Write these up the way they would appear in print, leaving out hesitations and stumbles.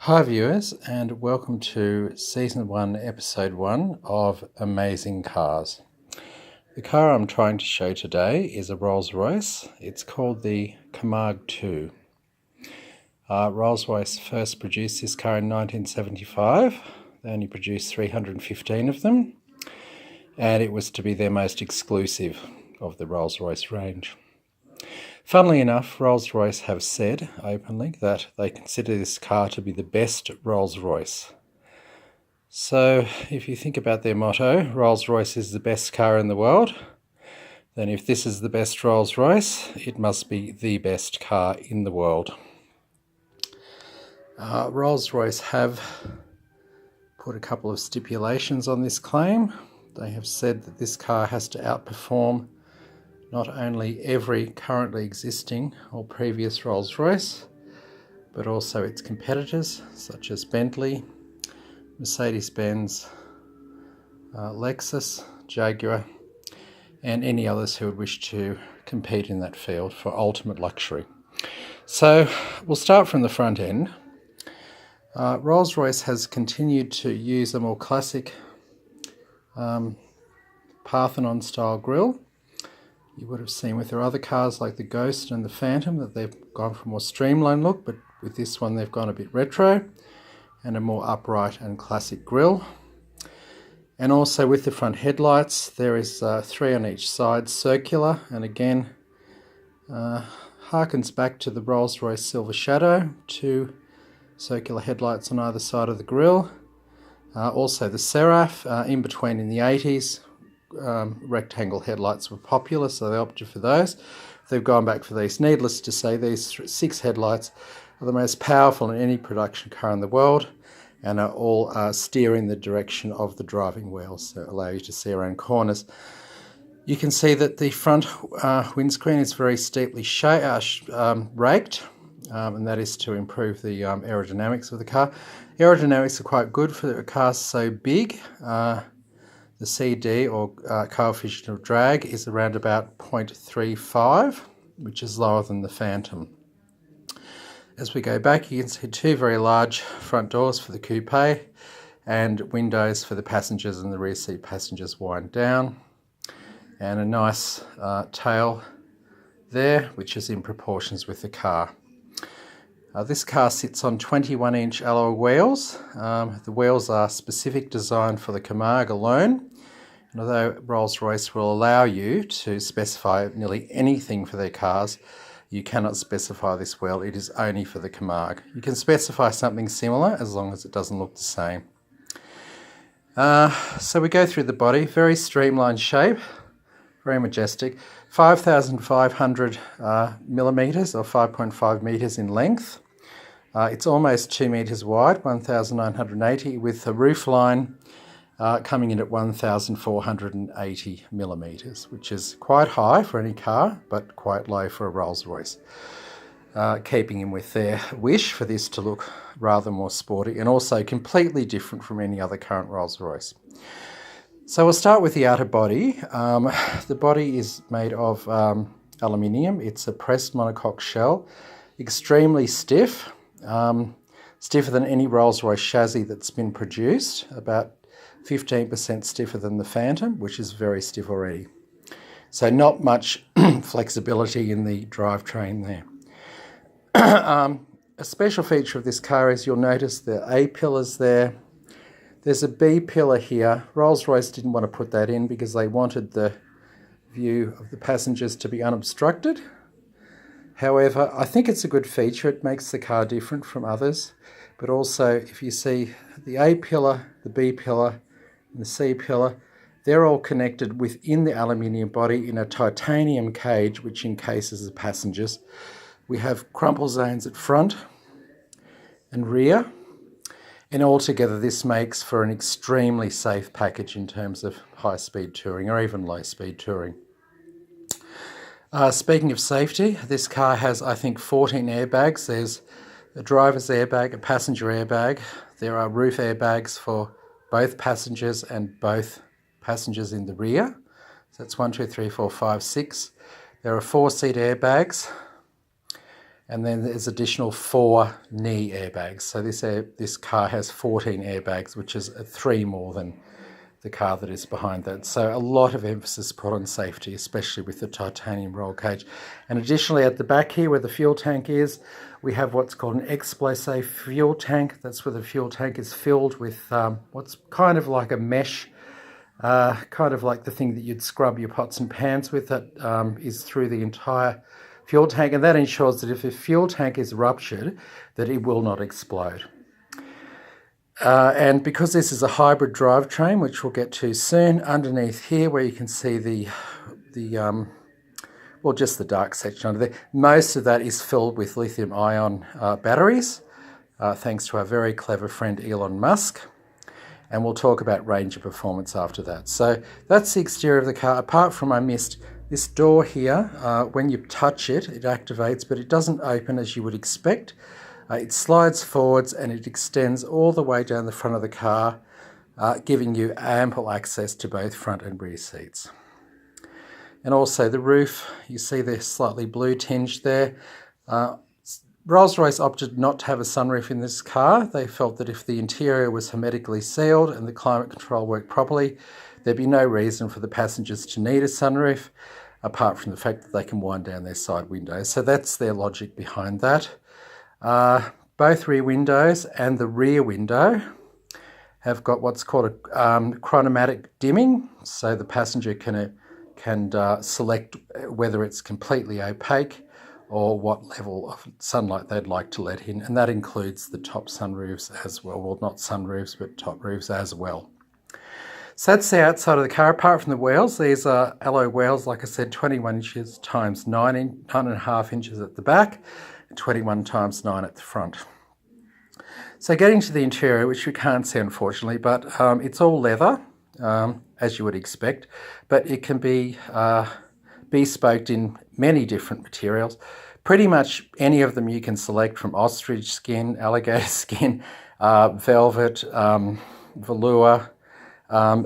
Hi viewers, and welcome to Season 1, Episode 1 of Amazing Cars. The car I'm trying to show today is a Rolls Royce. It's called the Camargue II. Rolls Royce first produced this car in 1975. They only produced 315 of them, and it was to be their most exclusive of the Rolls Royce range. Funnily enough, Rolls Royce have said openly that they consider this car to be the best Rolls Royce. So if you think about their motto, Rolls Royce is the best car in the world, then if this is the best Rolls Royce, it must be the best car in the world. Rolls Royce have put a couple of stipulations on this claim. They have said that this car has to outperform not only every currently existing or previous Rolls Royce, but also its competitors such as Bentley, Mercedes-Benz, Lexus, Jaguar, and any others who would wish to compete in that field for ultimate luxury. So we'll start from the front end. Rolls-Royce has continued to use a more classic Parthenon style grille. You would have seen with their other cars like the Ghost and the Phantom that they've gone for a more streamlined look, but with this one they've gone a bit retro and a more upright and classic grille. And also with the front headlights, there is 3 on each side, circular, and again harkens back to the Rolls-Royce Silver Shadow, 2 circular headlights on either side of the grille. Also the Seraph, in between in the 80s, rectangle headlights were popular, so they opted for those. They've gone back for these. Needless to say, these 6 headlights are the most powerful in any production car in the world and are all steering the direction of the driving wheels, so allow you to see around corners. You can see that the front windscreen is very steeply raked, and that is to improve the aerodynamics of the car. Aerodynamics are quite good for a car so big. The CD, or coefficient of drag, is around about 0.35, which is lower than the Phantom. As we go back, you can see 2 very large front doors for the coupe and windows for the passengers, and the rear seat passengers wind down. And a nice tail there, which is in proportions with the car. This car sits on 21-inch alloy wheels. The wheels are specific design for the Camargue alone. And although Rolls-Royce will allow you to specify nearly anything for their cars, you cannot specify this wheel. It is only for the Camargue. You can specify something similar as long as it doesn't look the same. So we go through the body. Very streamlined shape, very majestic. 5,500 millimetres or 5.5 metres in length. It's almost 2 metres wide, 1,980, with the roofline coming in at 1,480 millimetres, which is quite high for any car, but quite low for a Rolls-Royce, keeping in with their wish for this to look rather more sporty and also completely different from any other current Rolls-Royce. So we'll start with the outer body. The body is made of aluminium. It's a pressed monocoque shell, extremely stiff, stiffer than any Rolls-Royce chassis that's been produced, about 15% stiffer than the Phantom, which is very stiff already. So not much flexibility in the drivetrain there. A special feature of this car is you'll notice the A-pillars there. There's a B pillar here. Rolls-Royce didn't want to put that in because they wanted the view of the passengers to be unobstructed. However, I think it's a good feature. It makes the car different from others. But also, if you see the A pillar, the B pillar, and the C pillar, they're all connected within the aluminium body in a titanium cage which encases the passengers. We have crumple zones at front and rear, and altogether this makes for an extremely safe package in terms of high-speed touring or even low-speed touring. Speaking of safety, this car has, I think, 14 airbags. There's a driver's airbag, a passenger airbag. There are roof airbags for both passengers and both passengers in the rear. So that's 1, 2, 3, 4, 5, 6. There are 4 seat airbags. And then there's additional 4 knee airbags. So this car has 14 airbags, which is 3 more than the car that is behind that. So a lot of emphasis put on safety, especially with the titanium roll cage. And additionally, at the back here where the fuel tank is, we have what's called an explosive fuel tank. That's where the fuel tank is filled with what's kind of like a mesh, kind of like the thing that you'd scrub your pots and pans with, that is through the entire fuel tank, and that ensures that if the fuel tank is ruptured, that it will not explode. And because this is a hybrid drivetrain, which we'll get to soon, underneath here where you can see well, just the dark section under there, most of that is filled with lithium-ion batteries, thanks to our very clever friend Elon Musk. And we'll talk about range of performance after that. So that's the exterior of the car. Apart from I missed this door here, when you touch it, it activates, but it doesn't open as you would expect. It slides forwards and it extends all the way down the front of the car, giving you ample access to both front and rear seats. And also the roof, you see the slightly blue tinge there. Rolls Royce opted not to have a sunroof in this car. They felt that if the interior was hermetically sealed and the climate control worked properly, there'd be no reason for the passengers to need a sunroof, apart from the fact that they can wind down their side windows. So that's their logic behind that. Both rear windows and the rear window have got what's called a chromatic dimming, so the passenger can select whether it's completely opaque or what level of sunlight they'd like to let in, and that includes the top sunroofs as well. Well, not sunroofs, but top roofs as well. So that's the outside of the car. Apart from the wheels, these are alloy wheels, like I said, 21 inches times 9.5 inches at the back, and 21 times 9 at the front. So getting to the interior, which we can't see unfortunately, but it's all leather, as you would expect, but it can be bespoked in many different materials. Pretty much any of them you can select, from ostrich skin, alligator skin, velvet, velour,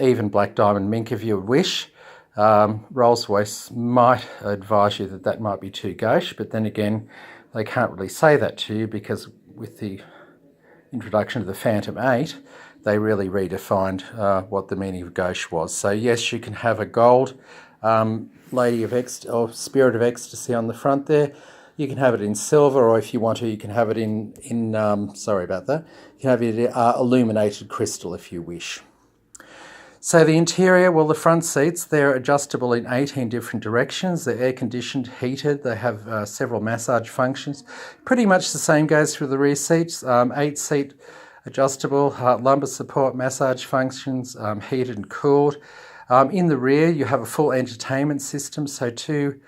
even black diamond mink if you wish. Rolls Royce might advise you that that might be too gauche, but then again, they can't really say that to you, because with the introduction of the Phantom 8, they really redefined what the meaning of gauche was. So yes, you can have a gold Lady of or Spirit of Ecstasy on the front there. You can have it in silver, or if you want to, you can have it in sorry about that. You can have it illuminated crystal if you wish. So the interior, well, the front seats, they're adjustable in 18 different directions. They're air-conditioned, heated. They have several massage functions. Pretty much the same goes through the rear seats. 8-seat adjustable, lumbar support, massage functions, heated and cooled. In the rear, you have a full entertainment system, so two,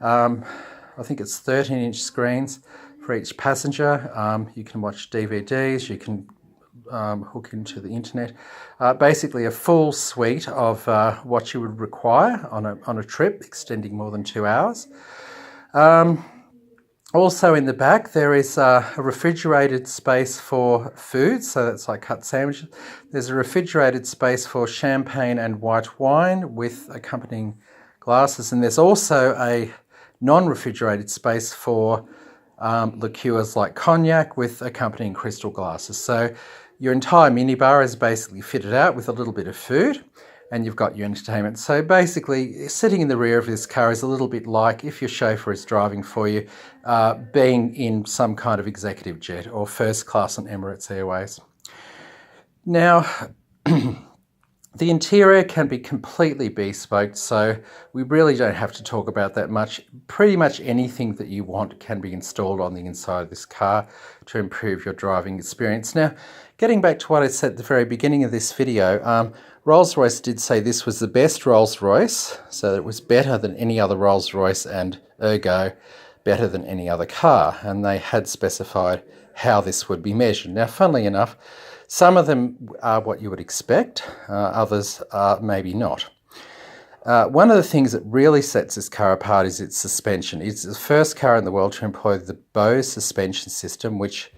I think it's 13-inch screens for each passenger. You can watch DVDs, you can hook into the internet. Basically a full suite of what you would require on a trip extending more than 2 hours. Also in the back there is a refrigerated space for food, so that's like cut sandwiches. There's a refrigerated space for champagne and white wine with accompanying glasses, and there's also a non-refrigerated space for liqueurs like cognac with accompanying crystal glasses. So your entire minibar is basically fitted out with a little bit of food, and you've got your entertainment. So basically, sitting in the rear of this car is a little bit like, if your chauffeur is driving for you, being in some kind of executive jet or first class on Emirates Airways. Now, the interior can be completely bespoke, so we really don't have to talk about that much. Pretty much anything that you want can be installed on the inside of this car to improve your driving experience. Now, getting back to what I said at the very beginning of this video, Rolls-Royce did say this was the best Rolls-Royce, so it was better than any other Rolls-Royce and ergo better than any other car, and they had specified how this would be measured. Now, funnily enough, some of them are what you would expect, others are maybe not. One of the things that really sets this car apart is its suspension. It's the first car in the world to employ the Bose suspension system, which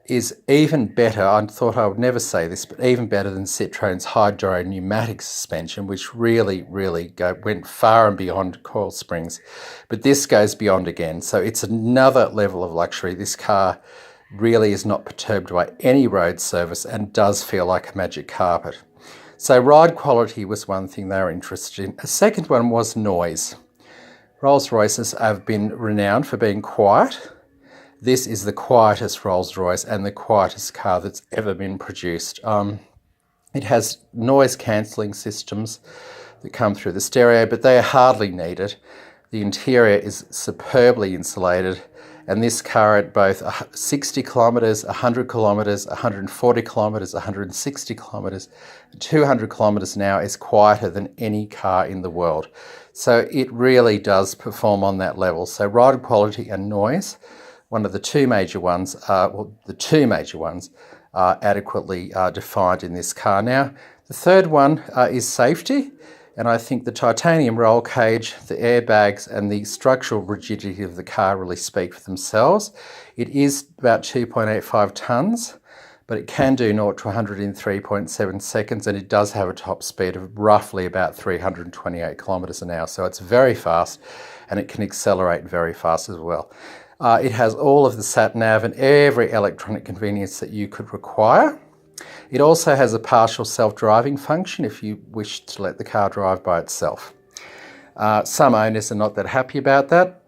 is even better. I thought I would never say this, but even better than Citroen's hydro pneumatic suspension, which really went far and beyond coil springs. But this goes beyond again. So it's another level of luxury. This car really is not perturbed by any road surface and does feel like a magic carpet. So ride quality was one thing they were interested in. A second one was noise. Rolls Royces have been renowned for being quiet. This is the quietest Rolls Royce and the quietest car that's ever been produced. It has noise cancelling systems that come through the stereo, but they are hardly needed. The interior is superbly insulated, and this car at both 60 kilometres, 100 kilometres, 140 kilometres, 160 kilometres, 200 kilometres an hour is quieter than any car in the world. So it really does perform on that level. So ride quality and noise, one of the two major ones, are adequately defined in this car. Now, the third one is safety, and I think the titanium roll cage, the airbags, and the structural rigidity of the car really speak for themselves. It is about 2.85 tonnes, but it can do 0 to 100 in 3.7 seconds, and it does have a top speed of roughly about 328 kilometres an hour. So it's very fast, and it can accelerate very fast as well. It has all of the sat-nav and every electronic convenience that you could require. It also has a partial self-driving function if you wish to let the car drive by itself. Some owners are not that happy about that.